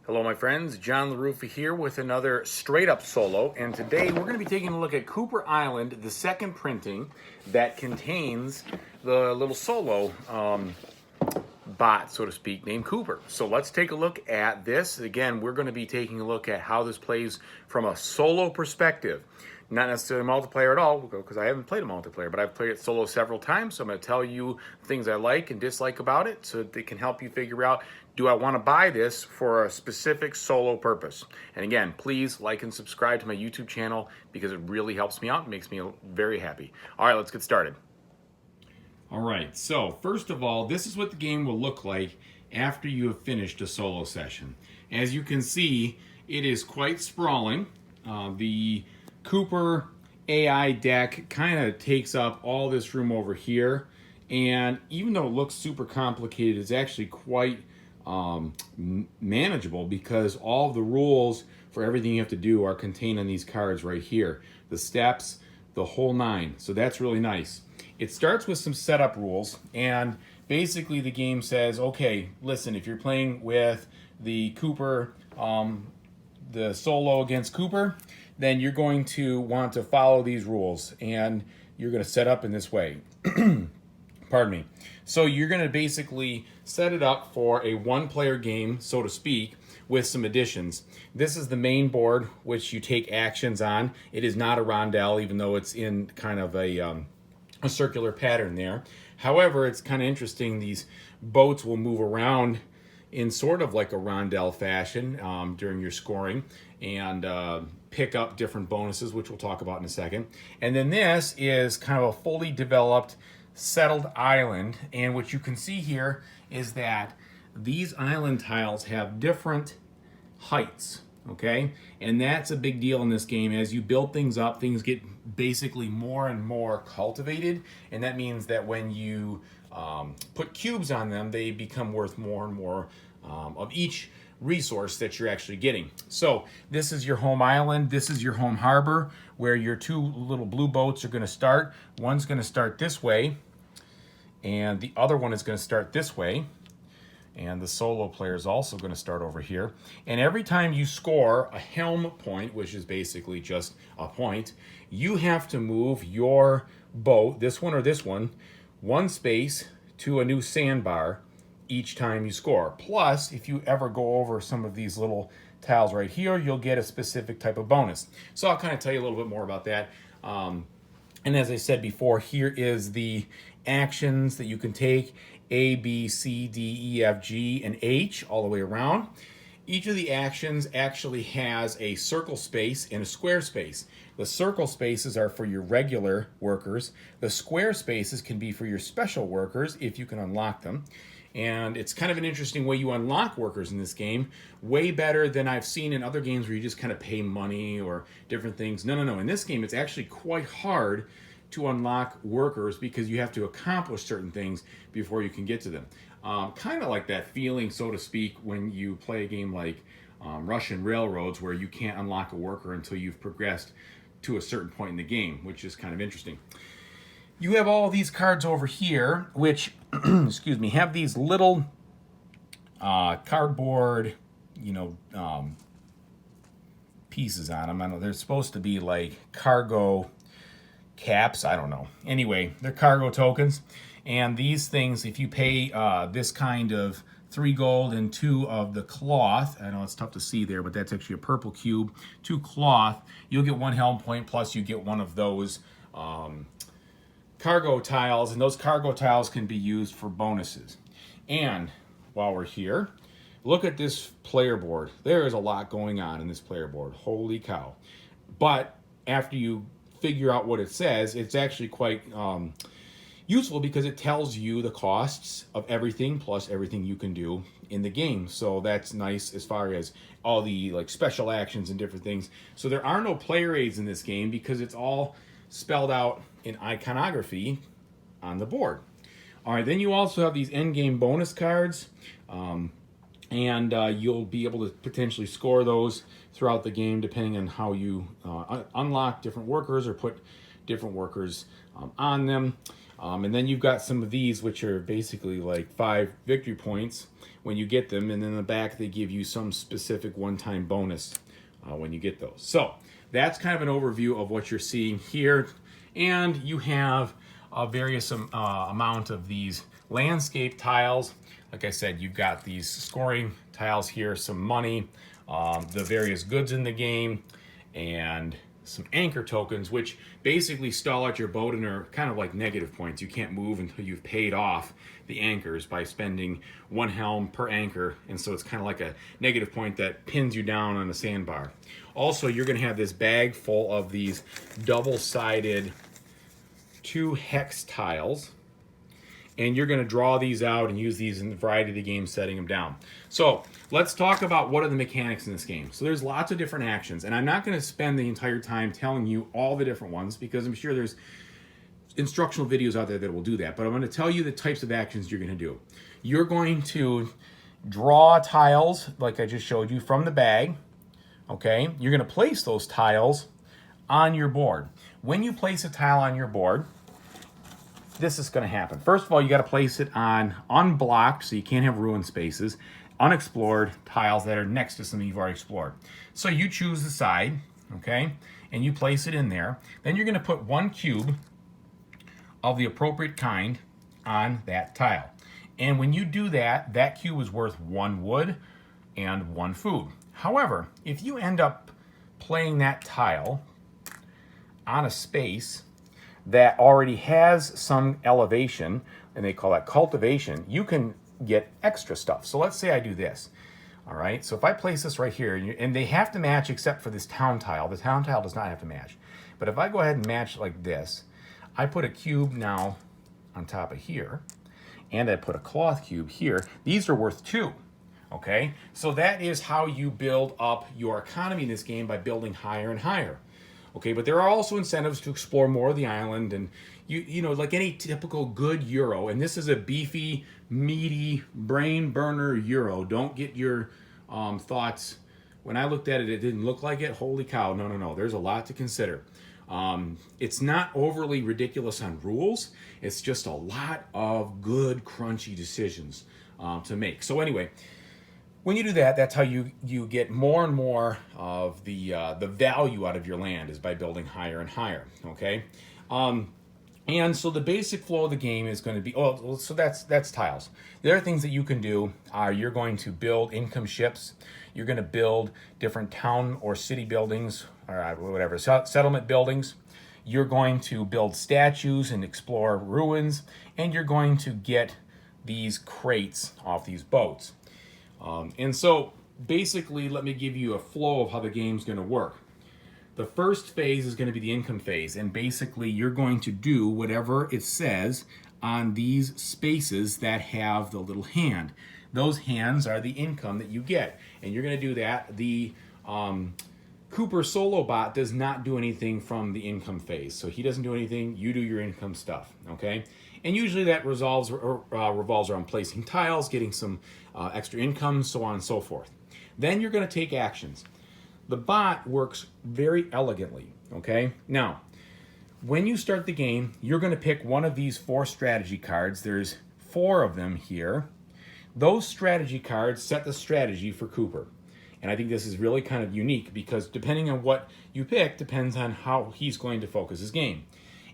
Hello my friends, John LaRuffa here with another straight up solo, and today we're going to be taking a look at Cooper Island, the second printing that contains the little solo bot, so to speak, named Cooper. So let's take a look at this. Again, we're going to be taking a look at how this plays from a solo perspective. Not necessarily multiplayer at all, because I haven't played a multiplayer, but I've played it solo several times, so I'm going to tell you things I like and dislike about it so that they can help you figure out, do I want to buy this for a specific solo purpose? And again, please like and subscribe to my YouTube channel because it really helps me out and makes me very happy. All right, let's get started. All right, so first of all, this is what the game will look like after you have finished a solo session. As you can see, it is quite sprawling. The Cooper AI deck kind of takes up all this room over here, and even though it looks super complicated, it's actually quite manageable because all of the rules for everything you have to do are contained in these cards right here. The steps, the whole nine. So that's really nice. It starts with some setup rules, and basically the game says, okay, listen, if you're playing with the Cooper, the solo against Cooper, then you're going to want to follow these rules, and you're going to set up in this way. Pardon me. So you're going to basically set it up for a one-player game, so to speak, with some additions. This is the main board, which you take actions on. It is not a rondel, even though it's in kind of a circular pattern there. However, it's kind of interesting. These boats will move around in sort of like a rondel fashion during your scoring, and pick up different bonuses, which we'll talk about in a second. And then this is kind of a fully developed, settled island, and what you can see here is that these island tiles have different heights, okay? And that's a big deal in this game. As you build things up, things get basically more and more cultivated, and that means that when you put cubes on them, they become worth more and more of each resource that you're actually getting. So this is your home island. This is your home harbor where your two little blue boats are going to start. One's going to start this way, and the other one is going to start this way. And the solo player is also going to start over here. And every time you score a helm point, which is basically just a point, you have to move your boat, this one or this one space to a new sandbar each time you score. Plus, if you ever go over some of these little tiles right here, you'll get a specific type of bonus. So I'll kind of tell you a little bit more about that. And as I said before, here is the actions that you can take: A, B, C, D, E, F, G, and H, all the way around. Each of the actions actually has a circle space and a square space. The circle spaces are for your regular workers. The square spaces can be for your special workers if you can unlock them. And it's kind of an interesting way you unlock workers in this game. Way better than I've seen in other games where you just kind of pay money or different things. No. In this game, it's actually quite hard to unlock workers because you have to accomplish certain things before you can get to them. Kind of like that feeling, so to speak, when you play a game like Russian Railroads, where you can't unlock a worker until you've progressed to a certain point in the game, which is kind of interesting. You have all these cards over here, which, excuse me, have these little cardboard, pieces on them. I know they're supposed to be like cargo caps. I don't know. Anyway, they're cargo tokens. And these things, if you pay this kind of 3 gold and 2 of the cloth, I know it's tough to see there, but that's actually a purple cube, 2 cloth, you'll get 1 helm point, plus you get one of those cargo tiles, and those cargo tiles can be used for bonuses. And while we're here, look at this player board. There is a lot going on in this player board. Holy cow. But after you figure out what it says, it's actually quite useful because it tells you the costs of everything plus everything you can do in the game. So that's nice as far as all the special actions and different things. So there are no player aids in this game because it's all spelled out in iconography on the board. All right, then you also have these end game bonus cards, and you'll be able to potentially score those throughout the game depending on how you unlock different workers or put different workers on them. And then you've got some of these, which are basically like 5 victory points when you get them. And then in the back, they give you some specific one-time bonus when you get those. So that's kind of an overview of what you're seeing here. And you have a various amount of these landscape tiles. Like I said, you've got these scoring tiles here, some money, the various goods in the game, and some anchor tokens, which basically stall out your boat and are kind of like negative points. You can't move until you've paid off the anchors by spending 1 helm per anchor, and so it's kind of like a negative point that pins you down on the sandbar. Also, you're going to have this bag full of these double-sided 2 hex tiles, and you're going to draw these out and use these in a variety of the games, setting them down. So let's talk about what are the mechanics in this game. So there's lots of different actions, and I'm not going to spend the entire time telling you all the different ones because I'm sure there's instructional videos out there that will do that, but I'm going to tell you the types of actions you're going to do. You're going to draw tiles like I just showed you from the bag. Okay, you're going to place those tiles on your board. When you place a tile on your board, this is going to happen. First of all, you got to place it on unblocked, so you can't have ruined spaces, unexplored tiles that are next to something you've already explored. So you choose the side, okay, and you place it in there. Then you're going to put 1 cube of the appropriate kind on that tile. And when you do that, that cube is worth 1 wood and 1 food. However, if you end up playing that tile on a space that already has some elevation, and they call that cultivation, you can get extra stuff. So let's say I do this. All right, so if I place this right here, and they have to match except for this town tile. The town tile does not have to match. But if I go ahead and match like this, I put a cube now on top of here, and I put a cloth cube here. These are worth 2. Okay, so that is how you build up your economy in this game, by building higher and higher. Okay, but there are also incentives to explore more of the island, and you know, like any typical good Euro, and this is a beefy, meaty, brain burner Euro. Don't get your thoughts. When I looked at it, it didn't look like it. Holy cow, no. There's a lot to consider. It's not overly ridiculous on rules. It's just a lot of good, crunchy decisions to make. So anyway, when you do that, that's how you get more and more of the value out of your land, is by building higher and higher, okay? And so the basic flow of the game is going to be, so that's tiles. The other things that you can do are you're going to build income ships. You're going to build different town or city buildings, or whatever, settlement buildings. You're going to build statues and explore ruins, and you're going to get these crates off these boats. And so basically, let me give you a flow of how the game's going to work. The first phase is going to be the income phase, and basically you're going to do whatever it says on these spaces that have the little hand. Those hands are the income that you get, and you're going to do that. The Cooper solo bot does not do anything from the income phase, so he doesn't do anything. You do your income stuff, okay? And usually that revolves around placing tiles, getting some extra income, so on and so forth. Then you're going to take actions. The bot works very elegantly, okay? Now, when you start the game, you're going to pick one of these 4 strategy cards. There's 4 of them here. Those strategy cards set the strategy for Cooper. And I think this is really kind of unique because depending on what you pick depends on how he's going to focus his game.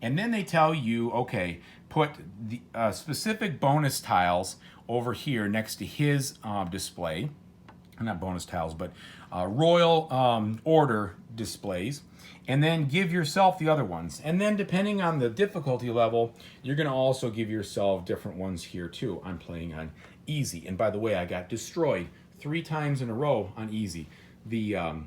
And then they tell you, okay, put the specific bonus tiles over here next to his display. Not bonus tiles, but royal order displays. And then give yourself the other ones. And then depending on the difficulty level, you're going to also give yourself different ones here too. I'm playing on easy. And by the way, I got destroyed 3 times in a row on easy. I'm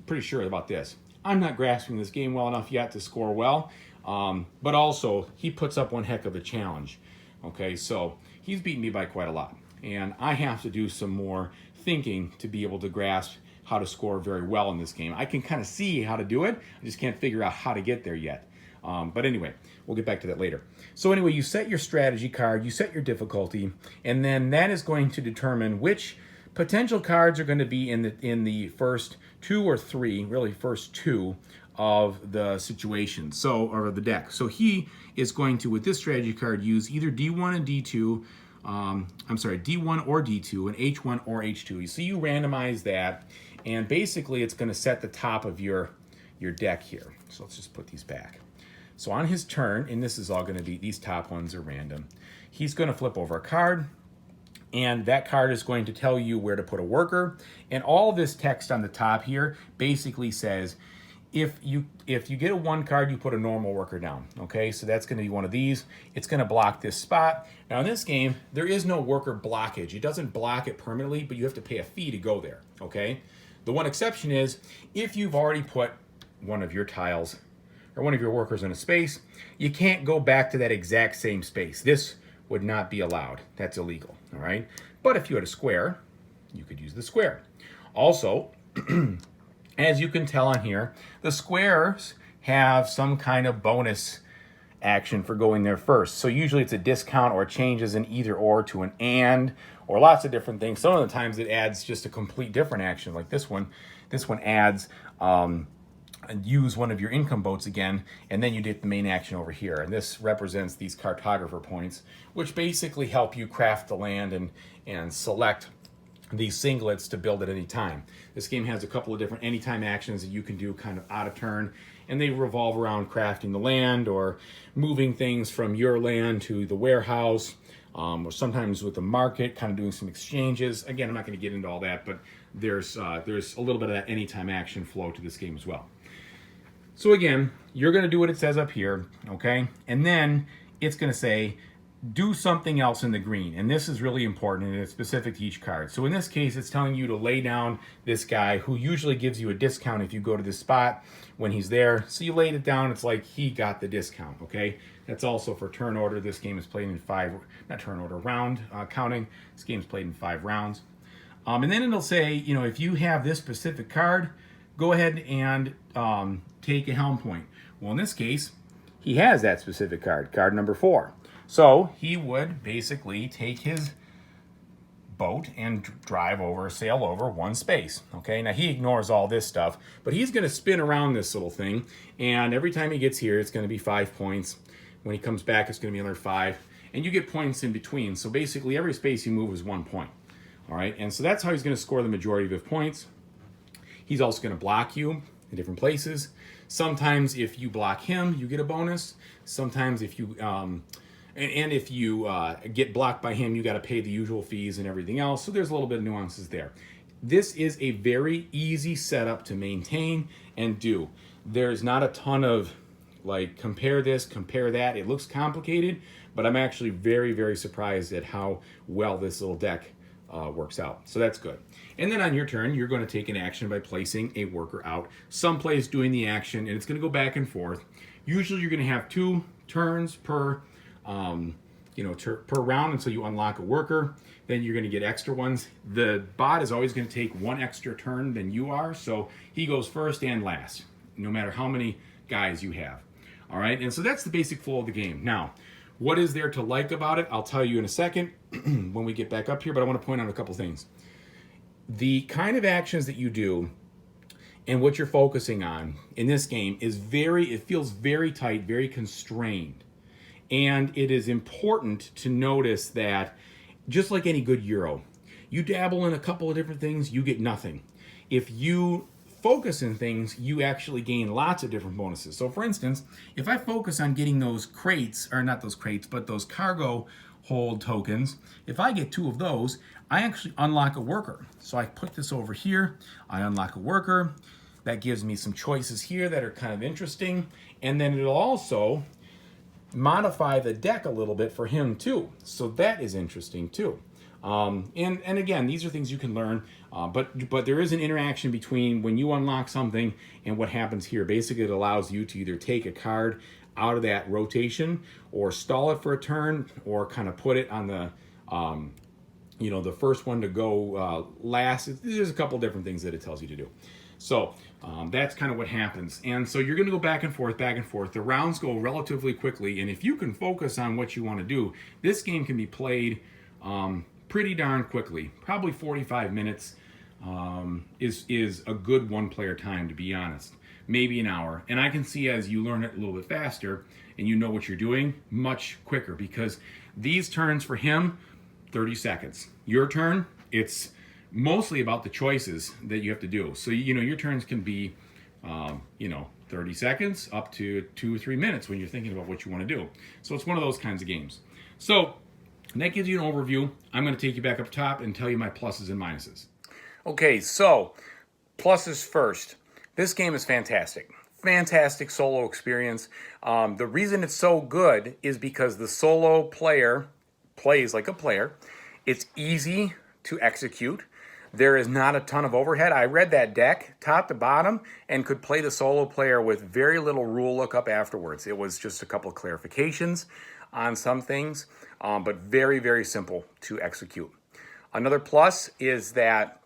pretty sure about this. I'm not grasping this game well enough yet to score well, but also he puts up one heck of a challenge. Okay, so he's beaten me by quite a lot, and I have to do some more thinking to be able to grasp how to score very well in this game. I can kind of see how to do it, I just can't figure out how to get there yet. But anyway, we'll get back to that later. So anyway, you set your strategy card, you set your difficulty, and then that is going to determine which potential cards are going to be in the first 2 or 3, really first 2 of the situation, or the deck. So he is going to, with this strategy card, use either D1 and D2, D1 or D2, and H1 or H2. So you randomize that, and basically it's going to set the top of your deck here. So let's just put these back. So on his turn, and this is all going to be, these top ones are random, he's going to flip over a card, and that card is going to tell you where to put a worker. And all this text on the top here basically says, if you get a 1 card, you put a normal worker down. Okay, so that's going to be one of these. It's going to block this spot. Now in this game, there is no worker blockage. It doesn't block it permanently, but you have to pay a fee to go there. Okay, the one exception is if you've already put one of your tiles or one of your workers in a space, you can't go back to that exact same space. This would not be allowed. That's illegal. All right, but if you had a square, you could use the square. Also, as you can tell on here, the squares have some kind of bonus action for going there first. So usually it's a discount or changes an either or to an and, or lots of different things. Some of the times it adds just a complete different action, like this one. This one adds use one of your income boats again, and then you get the main action over here. And this represents these cartographer points, which basically help you craft the land and select these singlets to build at any time. This game has a couple of different anytime actions that you can do kind of out of turn, and they revolve around crafting the land or moving things from your land to the warehouse, or sometimes with the market, kind of doing some exchanges. Again, I'm not going to get into all that, but there's a little bit of that anytime action flow to this game as well. So again, you're going to do what it says up here, okay? And then it's going to say, do something else in the green. And this is really important, and it's specific to each card. So in this case, it's telling you to lay down this guy who usually gives you a discount if you go to this spot when he's there. So you laid it down, it's like he got the discount, okay? That's also for turn order. This game is played in round counting. This game is played in 5 rounds. And then it'll say, if you have this specific card, go ahead and take a helm point. Well, in this case, he has that specific card number 4. So he would basically take his boat and sail over 1 space. Okay, now he ignores all this stuff, but he's going to spin around this little thing, and every time he gets here, it's going to be 5 points. When he comes back, it's going to be another 5, and you get points in between. So basically, every space you move is 1 point. All right, and so that's how he's going to score the majority of his points. He's also going to block you in different places. Sometimes if you block him, you get a bonus. Sometimes if you if you get blocked by him, you got to pay the usual fees and everything else. So there's a little bit of nuances there. This is a very easy setup to maintain and do. There's not a ton of like compare this, compare that. It looks complicated, but I'm actually very, very surprised at how well this little deck works out. So that's good. And then on your turn, you're going to take an action by placing a worker out someplace doing the action, and it's going to go back and forth. Usually you're going to have 2 turns per per round until you unlock a worker. Then you're going to get extra ones. The bot is always going to take 1 extra turn than you are, so he goes first and last, no matter how many guys you have. All right, and so that's the basic flow of the game. Now, what is there to like about it? I'll tell you in a second when we get back up here, but I want to point out a couple things. The kind of actions that you do and what you're focusing on in this game it feels very tight, very constrained. And it is important to notice that, just like any good Euro, you dabble in a couple of different things, you get nothing. If you focus in things, you actually gain lots of different bonuses. So for instance, if I focus on getting those crates, or not those crates, but those cargo hold tokens, if I get 2 of those, I actually unlock a worker. So I put this over here, I unlock a worker. That gives me some choices here that are kind of interesting. And then it'll also modify the deck a little bit for him too. So that is interesting too. And again, these are things you can learn, but there is an interaction between when you unlock something and what happens here. Basically, it allows you to either take a card out of that rotation or stall it for a turn, or kind of put it on the the first one to go last. There's a couple different things that it tells you to do. So that's kind of what happens. And so you're going to go back and forth, back and forth. The rounds go relatively quickly, and if you can focus on what you want to do, this game can be played pretty darn quickly. Probably 45 minutes is a good 1-player time, to be honest. maybe an hour. And I can see as you learn it a little bit faster and you know what you're doing, much quicker, because these turns for him, 30 seconds. Your turn, it's mostly about the choices that you have to do. So, your turns can be, 30 seconds up to 2 or 3 minutes when you're thinking about what you want to do. So it's one of those kinds of games. So that gives you an overview. I'm going to take you back up top and tell you my pluses and minuses. Okay, so pluses first. This game is fantastic. Fantastic solo experience. The reason it's so good is because the solo player plays like a player. It's easy to execute. There is not a ton of overhead. I read that deck top to bottom and could play the solo player with very little rule lookup afterwards. It was just a couple of clarifications on some things, but very, very simple to execute. Another plus is that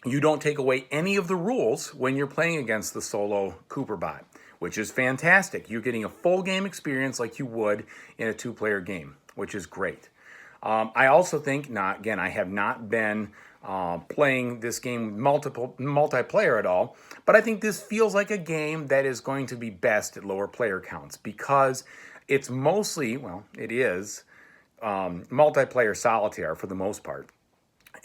you don't take away any of the rules when you're playing against the solo Cooper bot, which is fantastic. You're getting a full game experience like you would in a two-player game, which is great. I also think, I have not been playing this game multiplayer at all, but I think this feels like a game that is going to be best at lower player counts because it's mostly, it is multiplayer solitaire for the most part.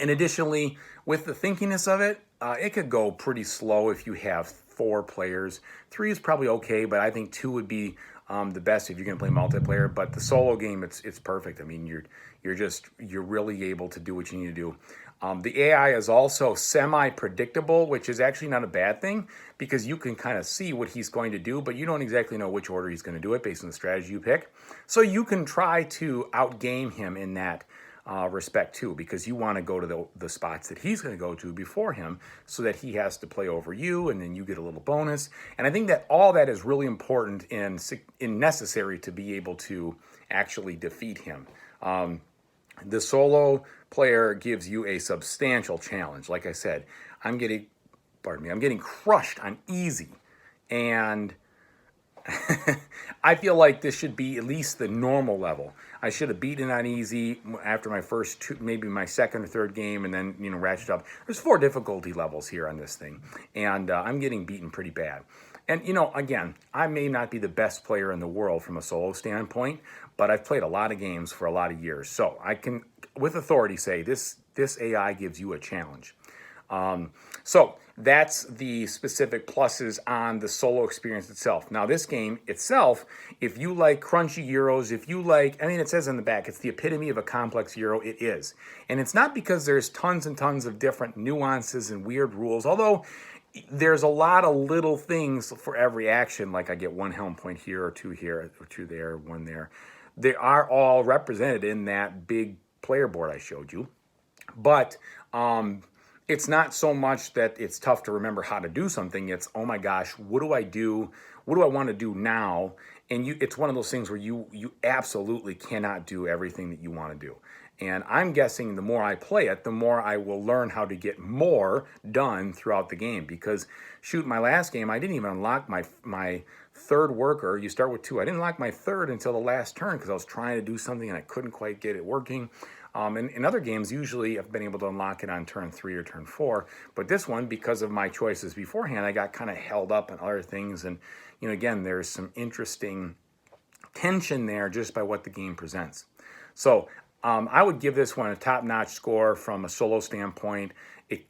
And additionally, with the thinkiness of it, it could go pretty slow if you have 4 players. 3 is probably okay, but I think 2 would be the best if you're going to play multiplayer. But the solo game, it's perfect. I mean, you're really able to do what you need to do. The AI is also semi-predictable, which is actually not a bad thing because you can kind of see what he's going to do, but you don't exactly know which order he's going to do it based on the strategy you pick. So you can try to outgame him in that respect too, because you want to go to the spots that he's going to go to before him so that he has to play over you and then you get a little bonus. And I think that all that is really important and necessary to be able to actually defeat him. The solo player gives you a substantial challenge. Like I said, I'm getting crushed on easy. And I feel like this should be at least the normal level. I should have beaten on easy after my first 2, maybe my second or third game, and then ratchet up. There's 4 difficulty levels here on this thing, and I'm getting beaten pretty bad. And again, I may not be the best player in the world from a solo standpoint, but I've played a lot of games for a lot of years, so I can, with authority, say this AI gives you a challenge. So that's the specific pluses on the solo experience itself. Now, this game itself, if you like crunchy Euros, if you like, it says in the back, it's the epitome of a complex Euro. It is. And it's not because there's tons and tons of different nuances and weird rules, although there's a lot of little things for every action, like I get 1 helm point here, or 2 here, or 2 there, 1 there. They are all represented in that big player board I showed you. But it's not so much that it's tough to remember how to do something. It's, oh my gosh, what do I do? What do I want to do now? And it's one of those things where you absolutely cannot do everything that you want to do. And I'm guessing the more I play it, the more I will learn how to get more done throughout the game. Because, shoot, my last game, I didn't even unlock my third worker. You start with 2. I didn't unlock my third until the last turn because I was trying to do something and I couldn't quite get it working. And in other games, usually I've been able to unlock it on turn 3 or turn 4. But this one, because of my choices beforehand, I got kind of held up on other things. And, again, there's some interesting tension there just by what the game presents. So I would give this one a top-notch score from a solo standpoint.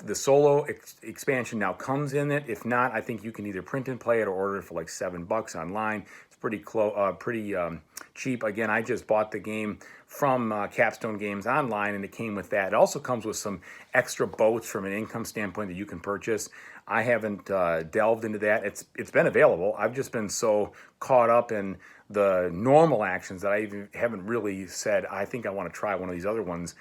The solo expansion now comes in it. If not, I think you can either print and play it or order it for like $7 online. It's pretty cheap. Again, I just bought the game from Capstone Games online, and it came with that. It also comes with some extra boats from an income standpoint that you can purchase. I haven't delved into that. It's been available. I've just been so caught up in the normal actions that I even haven't really said, I think I want to try one of these other ones,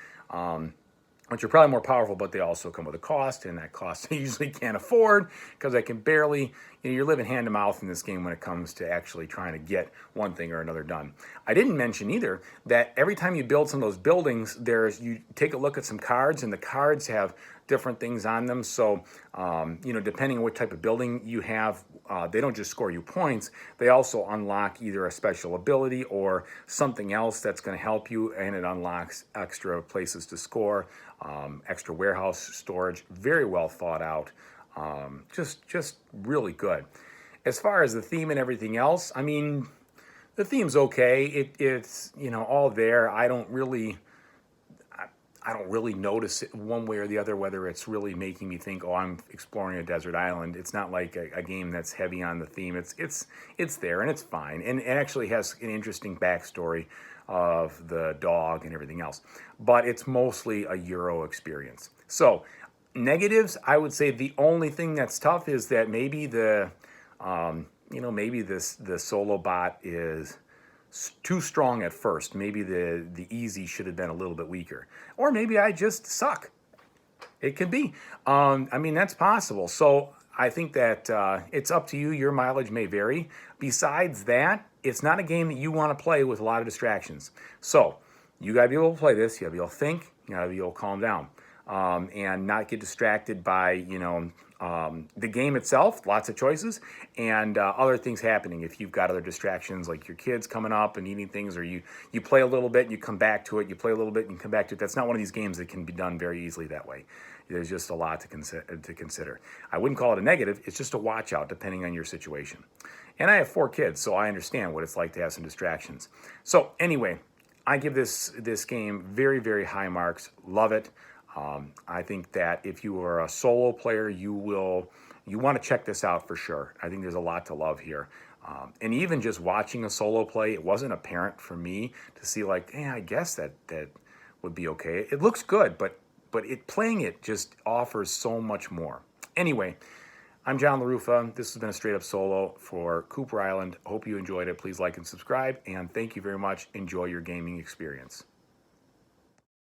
which are probably more powerful, but they also come with a cost, and that cost I usually can't afford because I can barely, you're living hand to mouth in this game when it comes to actually trying to get one thing or another done. I didn't mention either that every time you build some of those buildings, you take a look at some cards, and the cards have different things on them. So, depending on what type of building you have, they don't just score you points. They also unlock either a special ability or something else that's going to help you, and it unlocks extra places to score, extra warehouse storage. Very well thought out. Just really good. As far as the theme and everything else, I mean, the theme's okay. It's, you know, all there. I don't really notice it one way or the other whether it's really making me think, oh, I'm exploring a desert island. It's not like a game that's heavy on the theme. It's there and it's fine, and it actually has an interesting backstory of the dog and everything else. But it's mostly a Euro experience. So negatives, I would say the only thing that's tough is that maybe maybe the solo bot is too strong at first. Maybe the easy should have been a little bit weaker, or maybe I just suck. It could be. I mean, that's possible. So I think that it's up to you. Your mileage may vary. Besides that, it's not a game that you want to play with a lot of distractions. So you got to be able to play this. You got to be able to think. You got to be able to calm down and not get distracted by, the game itself, lots of choices, and other things happening. If you've got other distractions like your kids coming up and eating things, or you play a little bit and you come back to it, you play a little bit and you come back to it. That's not one of these games that can be done very easily that way. There's just a lot to consider. I wouldn't call it a negative. It's just a watch out depending on your situation. And I have 4 kids, so I understand what it's like to have some distractions. So anyway, I give this game very, very high marks. Love it. I think that if you are a solo player, you want to check this out for sure. I think there's a lot to love here. And even just watching a solo play, it wasn't apparent for me to see like, I guess that would be okay. It looks good, but playing it just offers so much more. Anyway, I'm John LaRuffa. This has been a straight up solo for Cooper Island. Hope you enjoyed it. Please like and subscribe, and thank you very much. Enjoy your gaming experience.